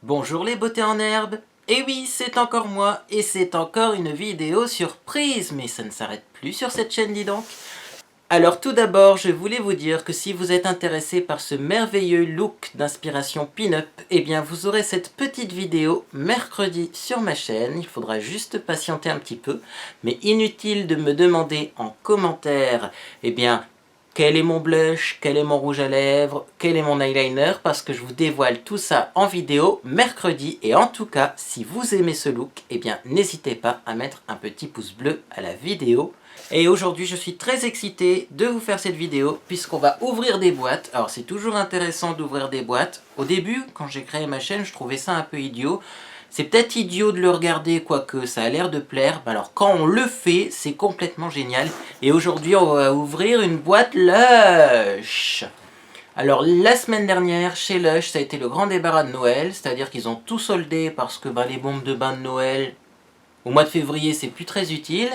Bonjour les beautés en herbe. Et oui, c'est encore moi, et c'est encore une vidéo surprise, mais ça ne s'arrête plus sur cette chaîne, dis donc. Alors tout d'abord, je voulais vous dire que si vous êtes intéressé par ce merveilleux look d'inspiration pin-up, eh bien vous aurez cette petite vidéo mercredi sur ma chaîne. Il faudra juste patienter un petit peu, mais inutile de me demander en commentaire, eh bien, quel est mon blush, quel est mon rouge à lèvres, quel est mon eyeliner, parce que je vous dévoile tout ça en vidéo mercredi. Et en tout cas, si vous aimez ce look, eh bien n'hésitez pas à mettre un petit pouce bleu à la vidéo. Et aujourd'hui, je suis très excité de vous faire cette vidéo puisqu'on va ouvrir des boîtes. Alors, c'est toujours intéressant d'ouvrir des boîtes. Au début, quand j'ai créé ma chaîne, je trouvais ça un peu idiot. C'est peut-être idiot de le regarder, quoique ça a l'air de plaire. Alors, quand on le fait, c'est complètement génial. Et aujourd'hui, on va ouvrir une boîte Lush. Alors, la semaine dernière, chez Lush, ça a été le grand débarras de Noël. C'est-à-dire qu'ils ont tout soldé parce que les bombes de bain de Noël, au mois de février, c'est plus très utile.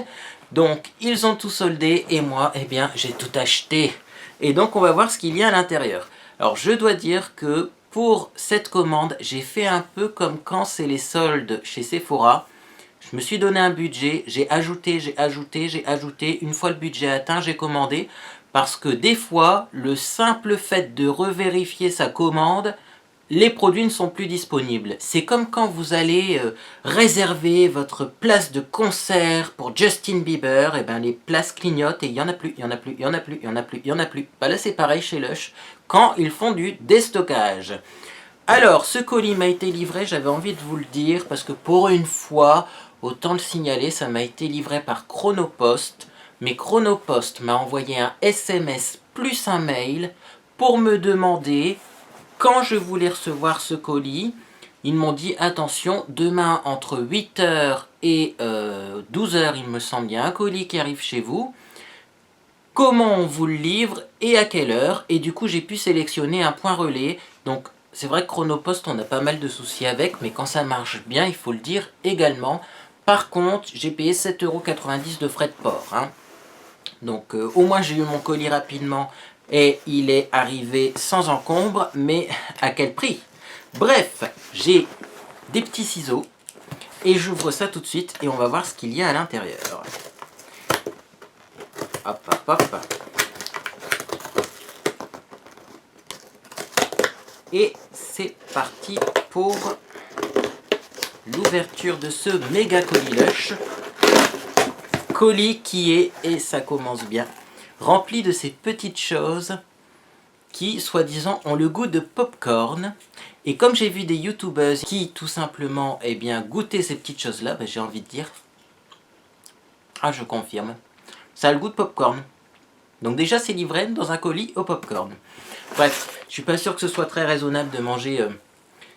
Donc, ils ont tout soldé et moi, eh bien, j'ai tout acheté. Et donc, on va voir ce qu'il y a à l'intérieur. Alors, je dois dire que pour cette commande, j'ai fait un peu comme quand c'est les soldes chez Sephora. Je me suis donné un budget, j'ai ajouté, j'ai ajouté, j'ai ajouté. Une fois le budget atteint, j'ai commandé. Parce que des fois, le simple fait de revérifier sa commande, les produits ne sont plus disponibles. C'est comme quand vous allez réserver votre place de concert pour Justin Bieber, et bien les places clignotent et il n'y en a plus, il n'y en a plus, il n'y en a plus, il n'y en a plus, il n'y en a plus. Là c'est pareil chez Lush, quand ils font du déstockage. Alors, ce colis m'a été livré, j'avais envie de vous le dire, parce que pour une fois, autant le signaler, ça m'a été livré par Chronopost. Mais Chronopost m'a envoyé un SMS plus un mail pour me demander quand je voulais recevoir ce colis. Ils m'ont dit attention, demain entre 8h et 12h, il me semble, il y a un colis qui arrive chez vous. Comment on vous le livre et à quelle heure? Et du coup, j'ai pu sélectionner un point relais. Donc, c'est vrai que Chronopost, on a pas mal de soucis avec, mais quand ça marche bien, il faut le dire également. Par contre, j'ai payé 7,90 € de frais de port. Donc, au moins, j'ai eu mon colis rapidement et il est arrivé sans encombre, mais à quel prix? Bref, j'ai des petits ciseaux et j'ouvre ça tout de suite et on va voir ce qu'il y a à l'intérieur. Hop, hop, hop. Et c'est parti pour l'ouverture de ce méga colis Lush. Colis qui est, et ça commence bien, rempli de ces petites choses qui, soi-disant, ont le goût de popcorn. Et comme j'ai vu des youtubeuses qui, tout simplement, eh bien, goûtaient ces petites choses-là, j'ai envie de dire, ah, je confirme, ça a le goût de popcorn. Donc déjà, c'est livré dans un colis au popcorn. Bref, je suis pas sûr que ce soit très raisonnable de manger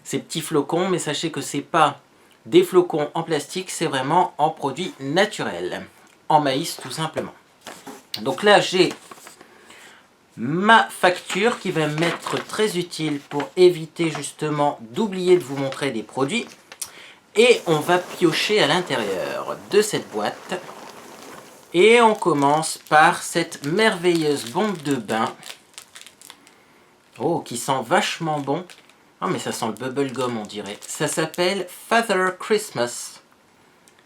ces petits flocons, mais sachez que c'est pas des flocons en plastique, c'est vraiment en produit naturel, en maïs tout simplement. Donc là, j'ai ma facture qui va m'être très utile pour éviter justement d'oublier de vous montrer des produits. Et on va piocher à l'intérieur de cette boîte. Et on commence par cette merveilleuse bombe de bain. Oh, qui sent vachement bon. Ah, mais ça sent le bubblegum, on dirait. Ça s'appelle Father Christmas.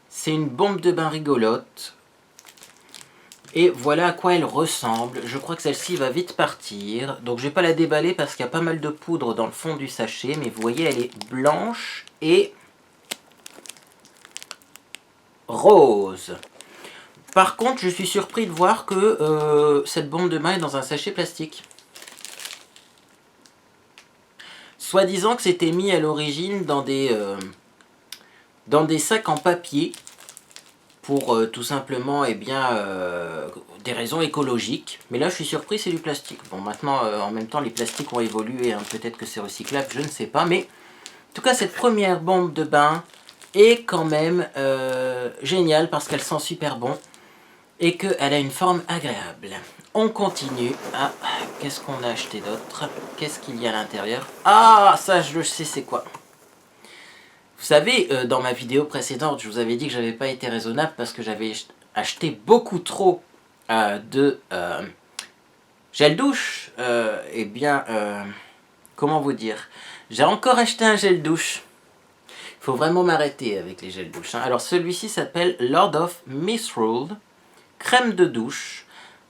C'est une bombe de bain rigolote. Et voilà à quoi elle ressemble. Je crois que celle-ci va vite partir. Donc je ne vais pas la déballer parce qu'il y a pas mal de poudre dans le fond du sachet. Mais vous voyez, elle est blanche et rose. Par contre, je suis surpris de voir que cette bombe de bain est dans un sachet plastique. Soi-disant que c'était mis à l'origine dans des sacs en papier. Pour tout simplement, eh bien, des raisons écologiques. Mais là, je suis surpris, c'est du plastique. Bon, maintenant, en même temps, les plastiques ont évolué. Peut-être que c'est recyclable, je ne sais pas. Mais, en tout cas, cette première bombe de bain est quand même géniale parce qu'elle sent super bon et qu'elle a une forme agréable. On continue. Ah, qu'est-ce qu'on a acheté d'autre? Qu'est-ce qu'il y a à l'intérieur? Ah, ça, je le sais, c'est quoi? Vous savez, dans ma vidéo précédente, je vous avais dit que j'avais pas été raisonnable parce que j'avais acheté beaucoup trop de gel douche. Comment vous dire? J'ai encore acheté un gel douche. faut vraiment m'arrêter avec les gels douche. Hein. Alors celui-ci s'appelle Lord of Misrule, crème de douche,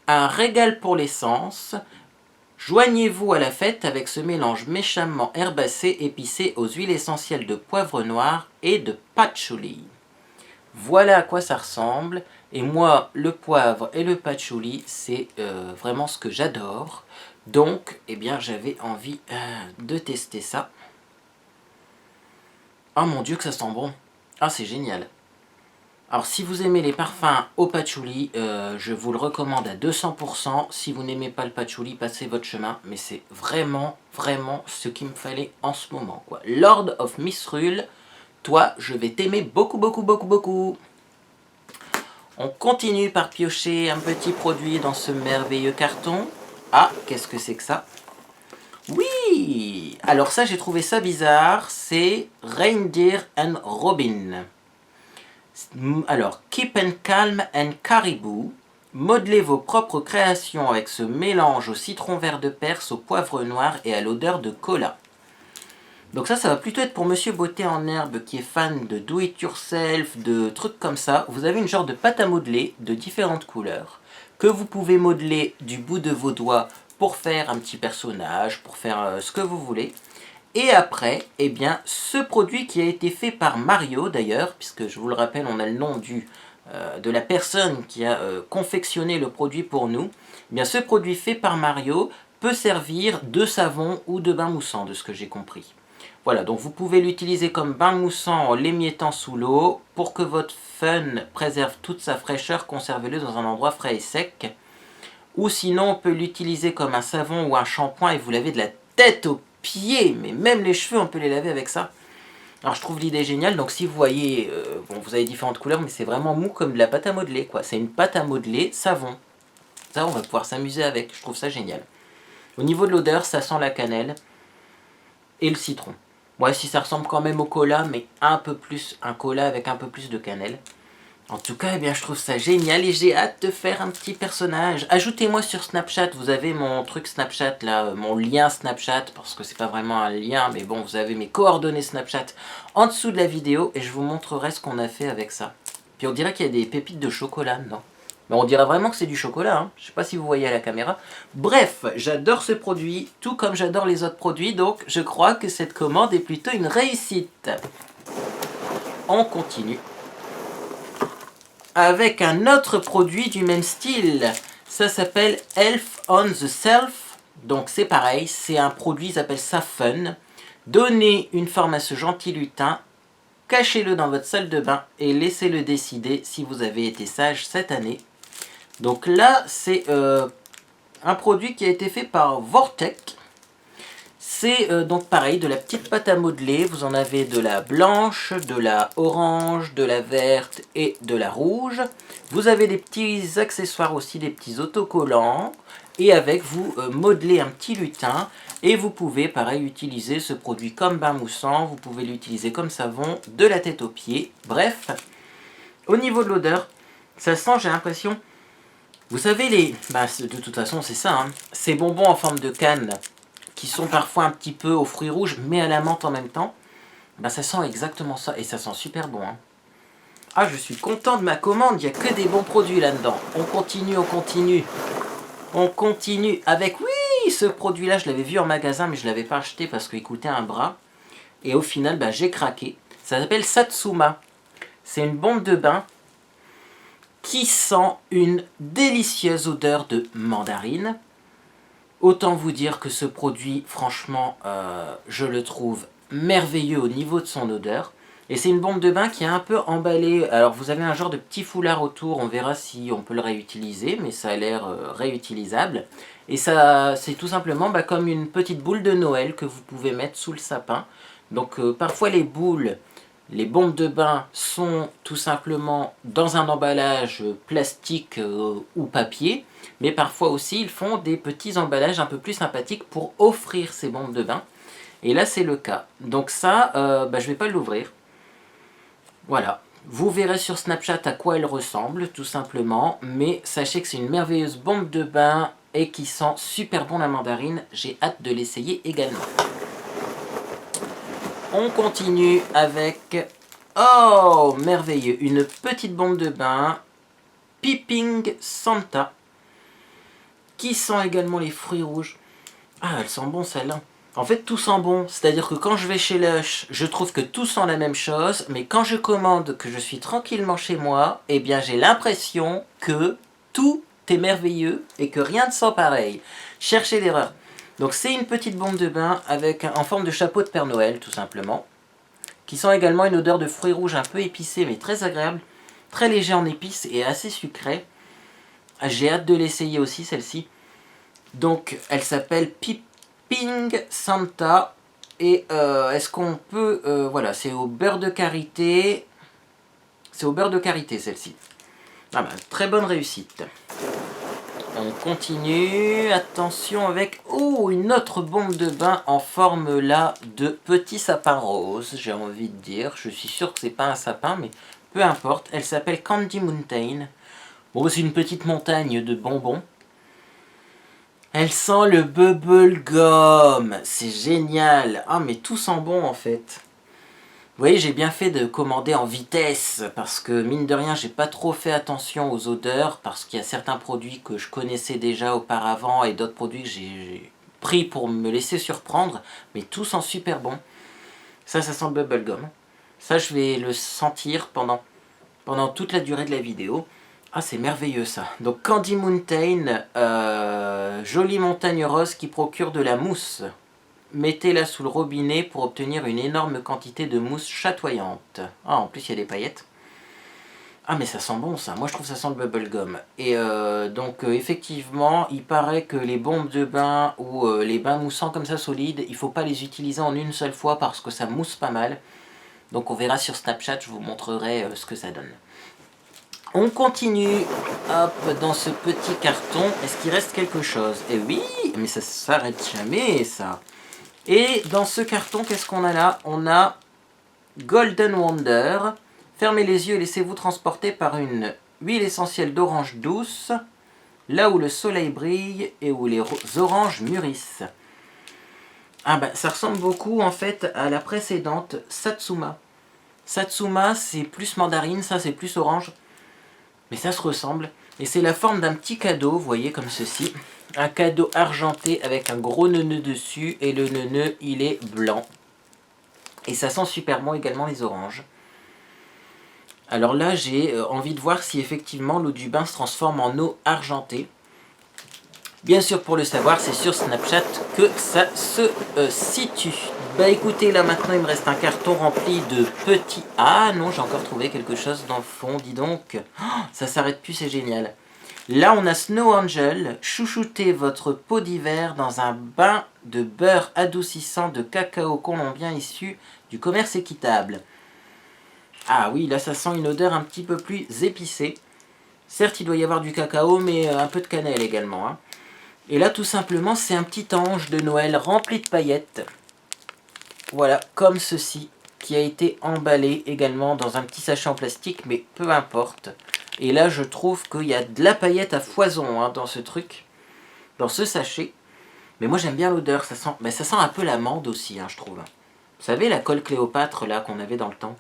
un régal pour l'essence. Joignez-vous à la fête avec ce mélange méchamment herbacé épicé aux huiles essentielles de poivre noir et de patchouli. Voilà à quoi ça ressemble. Et moi, le poivre et le patchouli, c'est vraiment ce que j'adore. Donc, eh bien, j'avais envie de tester ça. Oh mon Dieu que ça sent bon. Ah, c'est génial. Alors, si vous aimez les parfums au patchouli, je vous le recommande à 200%. Si vous n'aimez pas le patchouli, passez votre chemin. Mais c'est vraiment, vraiment ce qu'il me fallait en ce moment, quoi. Lord of Misrule, toi, je vais t'aimer beaucoup, beaucoup, beaucoup, beaucoup. On continue par piocher un petit produit dans ce merveilleux carton. Ah, qu'est-ce que c'est que ça? Oui! Alors ça, j'ai trouvé ça bizarre. C'est Reindeer and Robin. Alors, Keep and Calm and Caribou. Modelez vos propres créations avec ce mélange au citron vert de Perse, au poivre noir et à l'odeur de cola. Donc ça va plutôt être pour Monsieur Beauté en herbe qui est fan de do-it-yourself, de trucs comme ça. Vous avez une genre de pâte à modeler de différentes couleurs que vous pouvez modeler du bout de vos doigts pour faire un petit personnage, pour faire ce que vous voulez. Et après, eh bien, ce produit qui a été fait par Mario d'ailleurs, puisque je vous le rappelle, on a le nom de la personne qui a confectionné le produit pour nous. Eh bien, ce produit fait par Mario peut servir de savon ou de bain moussant, de ce que j'ai compris. Voilà, donc vous pouvez l'utiliser comme bain moussant en l'émiettant sous l'eau. Pour que votre fun préserve toute sa fraîcheur, conservez-le dans un endroit frais et sec. Ou sinon, on peut l'utiliser comme un savon ou un shampoing et vous lavez de la tête aux pieds. Mais même les cheveux, on peut les laver avec ça. Alors je trouve l'idée géniale, donc si vous voyez, bon, vous avez différentes couleurs, mais c'est vraiment mou comme de la pâte à modeler, quoi. C'est une pâte à modeler savon. Ça, on va pouvoir s'amuser avec, je trouve ça génial. Au niveau de l'odeur, ça sent la cannelle et le citron. Ouais, si ça ressemble quand même au cola, mais un peu plus, un cola avec un peu plus de cannelle. En tout cas, eh bien, je trouve ça génial et j'ai hâte de faire un petit personnage. Ajoutez-moi sur Snapchat, vous avez mon truc Snapchat là, mon lien Snapchat, parce que c'est pas vraiment un lien, mais bon, vous avez mes coordonnées Snapchat en dessous de la vidéo et je vous montrerai ce qu'on a fait avec ça. Puis on dirait qu'il y a des pépites de chocolat dedans. Mais on dirait vraiment que c'est du chocolat, hein. Je sais pas si vous voyez à la caméra. Bref, j'adore ce produit, tout comme j'adore les autres produits, donc je crois que cette commande est plutôt une réussite. On continue avec un autre produit du même style. Ça s'appelle Elf on the Shelf. Donc c'est pareil, c'est un produit, ils appellent ça Fun. Donnez une forme à ce gentil lutin, cachez-le dans votre salle de bain et laissez-le décider si vous avez été sage cette année. Donc là, c'est un produit qui a été fait par Vortec. C'est donc pareil, de la petite pâte à modeler. Vous en avez de la blanche, de la orange, de la verte et de la rouge. Vous avez des petits accessoires aussi, des petits autocollants. Et avec, vous modelez un petit lutin. Et vous pouvez, pareil, utiliser ce produit comme bain moussant. Vous pouvez l'utiliser comme savon, de la tête aux pieds. Bref, au niveau de l'odeur, ça sent, j'ai l'impression... Vous savez, de toute façon, c'est ça, hein, ces bonbons en forme de canne, qui sont parfois un petit peu aux fruits rouges, mais à la menthe en même temps, ça sent exactement ça, et ça sent super bon. Hein. Ah, je suis content de ma commande, il n'y a que des bons produits là-dedans. On continue, on continue. On continue avec, oui, ce produit-là, je l'avais vu en magasin, mais je ne l'avais pas acheté parce qu'il coûtait un bras. Et au final, j'ai craqué. Ça s'appelle Satsuma. C'est une bombe de bain qui sent une délicieuse odeur de mandarine. Autant vous dire que ce produit, franchement, je le trouve merveilleux au niveau de son odeur. Et c'est une bombe de bain qui est un peu emballée. Alors vous avez un genre de petit foulard autour, on verra si on peut le réutiliser, mais ça a l'air réutilisable. Et ça, c'est tout simplement comme une petite boule de Noël que vous pouvez mettre sous le sapin. Donc parfois les boules... Les bombes de bain sont tout simplement dans un emballage plastique ou papier, mais parfois aussi ils font des petits emballages un peu plus sympathiques pour offrir ces bombes de bain. Et là c'est le cas. Donc ça, je ne vais pas l'ouvrir. Voilà. Vous verrez sur Snapchat à quoi elle ressemble, tout simplement. Mais sachez que c'est une merveilleuse bombe de bain et qui sent super bon la mandarine. J'ai hâte de l'essayer également. On continue avec... Oh, merveilleux, une petite bombe de bain, Peeping Santa, qui sent également les fruits rouges. Ah, elle sent bon celle-là. En fait, tout sent bon, c'est-à-dire que quand je vais chez Lush, je trouve que tout sent la même chose, mais quand je commande, que je suis tranquillement chez moi, eh bien j'ai l'impression que tout est merveilleux et que rien ne sent pareil. Cherchez l'erreur. Donc c'est une petite bombe de bain avec en forme de chapeau de Père Noël, tout simplement, qui sent également une odeur de fruits rouges un peu épicée, mais très agréable, très léger en épices et assez sucré. J'ai hâte de l'essayer aussi, celle-ci. Donc, elle s'appelle Peeping Santa. Et est-ce qu'on peut... voilà, c'est au beurre de karité. C'est au beurre de karité, celle-ci. Ah bah, très bonne réussite. On continue. Attention avec... Oh, une autre bombe de bain en forme là de petit sapin rose, j'ai envie de dire. Je suis sûr que c'est pas un sapin, mais peu importe. Elle s'appelle Candy Mountain. Bon, c'est une petite montagne de bonbons. Elle sent le bubble gum. C'est génial. Ah, mais tout sent bon en fait. Vous voyez, j'ai bien fait de commander en vitesse parce que mine de rien, j'ai pas trop fait attention aux odeurs parce qu'il y a certains produits que je connaissais déjà auparavant et d'autres produits que j'ai pris pour me laisser surprendre. Mais tout sent super bon. Ça sent le bubble gum. Ça, je vais le sentir pendant toute la durée de la vidéo. Ah, c'est merveilleux ça. Donc Candy Mountain, jolie montagne rose qui procure de la mousse. Mettez-la sous le robinet pour obtenir une énorme quantité de mousse chatoyante. Ah, en plus il y a des paillettes. Ah, mais ça sent bon ça. Moi je trouve que ça sent le bubblegum. Et donc effectivement, il paraît que les bombes de bain ou les bains moussants comme ça solides, il ne faut pas les utiliser en une seule fois parce que ça mousse pas mal. Donc on verra sur Snapchat, je vous montrerai ce que ça donne. On continue, hop, dans ce petit carton. Est-ce qu'il reste quelque chose? Eh oui, mais ça s'arrête jamais, ça. Et dans ce carton, qu'est-ce qu'on a là? On a Golden Wonder. Fermez les yeux et laissez-vous transporter par une huile essentielle d'orange douce, là où le soleil brille et où les oranges mûrissent. Ah bah, ça ressemble beaucoup, en fait, à la précédente, Satsuma. Satsuma, c'est plus mandarine, ça, c'est plus orange. Mais ça se ressemble. Et c'est la forme d'un petit cadeau, vous voyez, comme ceci. Un cadeau argenté avec un gros neuneu dessus. Et le neuneu, il est blanc. Et ça sent super bon également les oranges. Alors là, j'ai envie de voir si effectivement l'eau du bain se transforme en eau argentée. Bien sûr, pour le savoir, c'est sur Snapchat que ça se situe. Bah écoutez, là maintenant, il me reste un carton rempli de petits... Ah non, j'ai encore trouvé quelque chose dans le fond, dis donc. Oh, ça s'arrête plus, c'est génial. Là, on a Snow Angel. Chouchoutez votre peau d'hiver dans un bain de beurre adoucissant de cacao colombien issu du commerce équitable. Ah oui, là, ça sent une odeur un petit peu plus épicée. Certes, il doit y avoir du cacao, mais un peu de cannelle également, hein. Et là, tout simplement, c'est un petit ange de Noël rempli de paillettes. Voilà, comme ceci, qui a été emballé également dans un petit sachet en plastique, mais peu importe. Et là, je trouve qu'il y a de la paillette à foison hein, dans ce truc, dans ce sachet. Mais moi, j'aime bien l'odeur, ça sent un peu l'amande aussi, hein, je trouve. Vous savez, la colle Cléopâtre, là, qu'on avait dans le temps.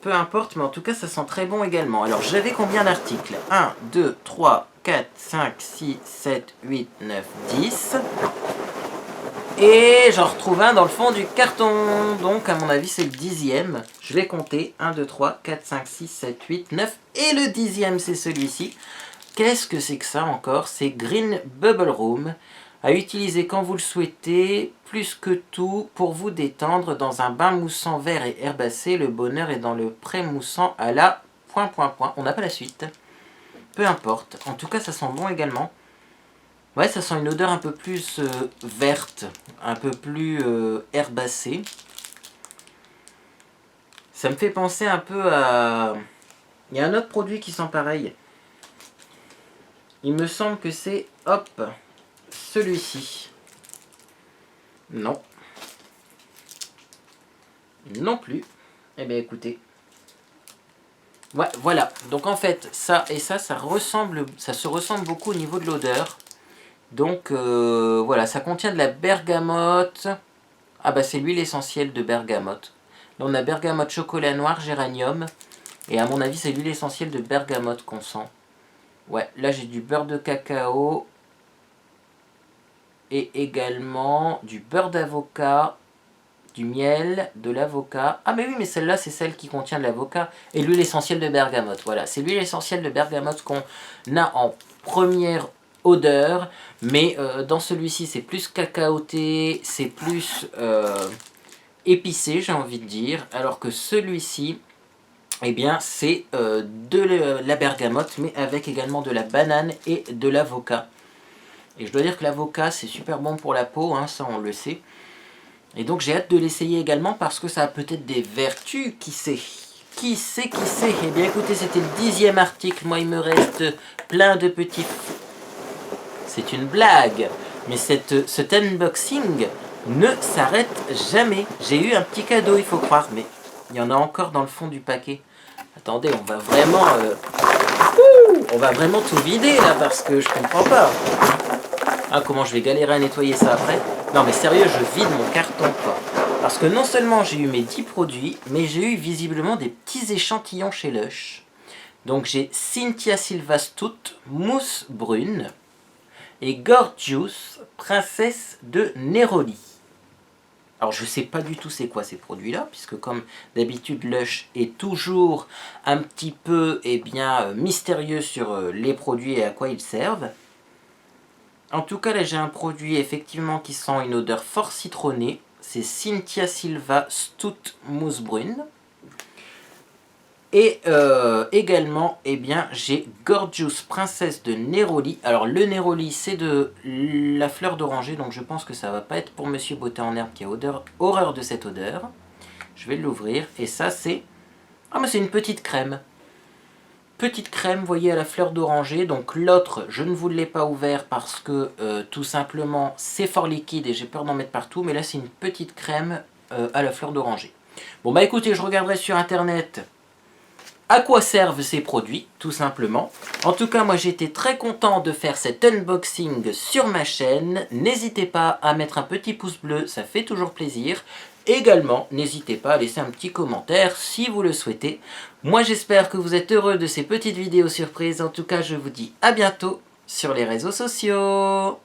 Peu importe, mais en tout cas, ça sent très bon également. Alors, j'avais combien d'articles? 1, 2, 3, 4, 5, 6, 7, 8, 9, 10. Et j'en retrouve un dans le fond du carton. Donc, à mon avis, c'est le 10e. Je vais compter. 1, 2, 3, 4, 5, 6, 7, 8, 9. Et le 10e, c'est celui-ci. Qu'est-ce que c'est que ça encore? C'est Green Bubble Room. À utiliser quand vous le souhaitez, plus que tout, pour vous détendre dans un bain moussant vert et herbacé. Le bonheur est dans le pré-moussant à la... ... On n'a pas la suite. Peu importe. En tout cas, ça sent bon également. Ouais, ça sent une odeur un peu plus verte, un peu plus herbacée. Ça me fait penser un peu à... Il y a un autre produit qui sent pareil. Il me semble que c'est, hop, celui-ci. Non. Non plus. Eh bien écoutez. Ouais, voilà. Donc en fait, ça et ça se ressemble beaucoup au niveau de l'odeur. Donc voilà, ça contient de la bergamote. Ah bah c'est l'huile essentielle de bergamote. Là on a bergamote, chocolat noir, géranium. Et à mon avis c'est l'huile essentielle de bergamote qu'on sent. Ouais, là j'ai du beurre de cacao. Et également du beurre d'avocat, du miel, de l'avocat. Ah mais oui, mais celle-là c'est celle qui contient de l'avocat. Et l'huile essentielle de bergamote. Voilà, c'est l'huile essentielle de bergamote qu'on a en première odeur. Mais dans celui-ci c'est plus cacaoté, c'est plus épicé j'ai envie de dire. Alors que celui-ci, eh bien c'est de la bergamote mais avec également de la banane et de l'avocat. Et je dois dire que l'avocat c'est super bon pour la peau, hein, ça on le sait. Et donc j'ai hâte de l'essayer également parce que ça a peut-être des vertus, qui sait. Qui sait, qui sait. Eh bien écoutez, c'était le 10e article, moi il me reste plein de petits... C'est une blague, mais cet unboxing ne s'arrête jamais. J'ai eu un petit cadeau, il faut croire, mais il y en a encore dans le fond du paquet. Attendez, on va vraiment tout vider là parce que je comprends pas. Ah, comment je vais galérer à nettoyer ça après? Non mais sérieux, je vide mon carton quoi. Parce que non seulement j'ai eu mes 10 produits, mais j'ai eu visiblement des petits échantillons chez Lush. Donc j'ai Cynthia Silva Stout, mousse brune, et Gorgeous, princesse de Neroli. Alors je sais pas du tout c'est quoi ces produits-là, puisque comme d'habitude Lush est toujours un petit peu mystérieux sur les produits et à quoi ils servent. En tout cas là j'ai un produit effectivement qui sent une odeur fort citronnée. C'est Cynthia Silva Stout Mousse Brune. Et également, j'ai Gorgeous Princesse de Neroli. Alors le Neroli c'est de la fleur d'oranger, donc je pense que ça va pas être pour Monsieur Beauté en Herbe qui a horreur de cette odeur. Je vais l'ouvrir et ça c'est... Ah mais c'est une petite crème. Petite crème, vous voyez, à la fleur d'oranger. Donc l'autre, je ne vous l'ai pas ouvert parce que tout simplement c'est fort liquide et j'ai peur d'en mettre partout. Mais là c'est une petite crème à la fleur d'oranger. Bon bah écoutez, je regarderai sur internet à quoi servent ces produits, tout simplement. En tout cas, moi j'ai été très content de faire cet unboxing sur ma chaîne. N'hésitez pas à mettre un petit pouce bleu, ça fait toujours plaisir. Également, n'hésitez pas à laisser un petit commentaire si vous le souhaitez. Moi j'espère que vous êtes heureux de ces petites vidéos surprises. En tout cas, je vous dis à bientôt sur les réseaux sociaux.